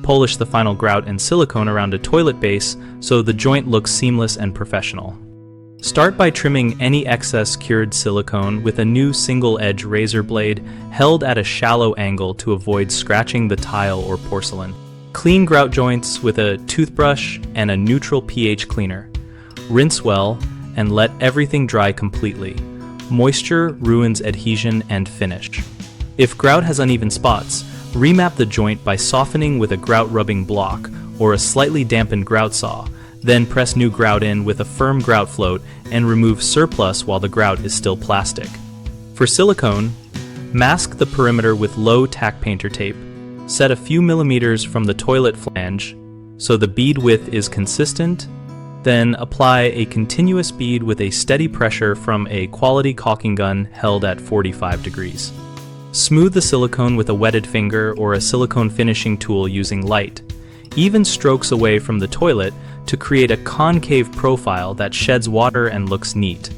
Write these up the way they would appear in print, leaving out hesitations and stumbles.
polish the final grout and silicone around a toilet base so the joint looks seamless and professional. Start by trimming any excess cured silicone with a new single-edge razor blade held at a shallow angle to avoid scratching the tile or porcelain. Clean grout joints with a toothbrush and a neutral pH cleaner. Rinse well and let everything dry completely. Moisture ruins adhesion and finish. If grout has uneven spots, remap the joint by softening with a grout rubbing block or a slightly dampened grout saw. Then press new grout in with a firm grout float and remove surplus while the grout is still plastic. For silicone, mask the perimeter with low tack painter tape. Set a few millimeters from the toilet flange so the bead width is consistent. Then apply a continuous bead with a steady pressure from a quality caulking gun held at 45 degrees. Smooth the silicone with a wetted finger or a silicone finishing tool using light, even strokes away from the toilet to create a concave profile that sheds water and looks neat.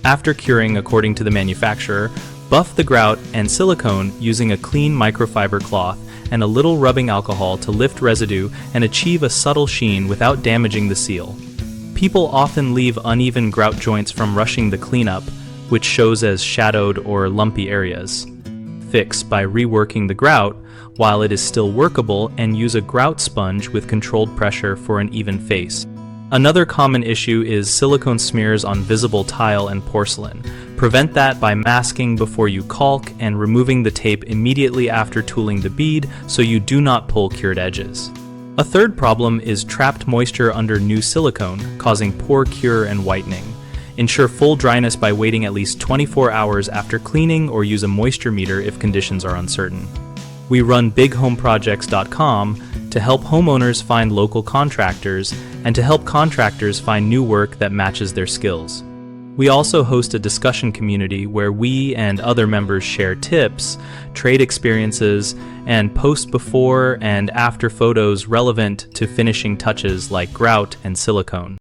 After curing according to the manufacturer, buff the grout and silicone using a clean microfiber cloth and a little rubbing alcohol to lift residue and achieve a subtle sheen without damaging the seal. People often leave uneven grout joints from rushing the cleanup, which shows as shadowed or lumpy areas. Fix by reworking the grout while it is still workable and use a grout sponge with controlled pressure for an even face. Another common issue is silicone smears on visible tile and porcelain. Prevent that by masking before you caulk and removing the tape immediately after tooling the bead so you do not pull cured edges. A third problem is trapped moisture under new silicone, causing poor cure and whitening. Ensure full dryness by waiting at least 24 hours after cleaning or use a moisture meter if conditions are uncertain. We run bighomeprojects.com to help homeowners find local contractors and to help contractors find new work that matches their skills. We also host a discussion community where we and other members share tips, trade experiences, and post before and after photos relevant to finishing touches like grout and silicone.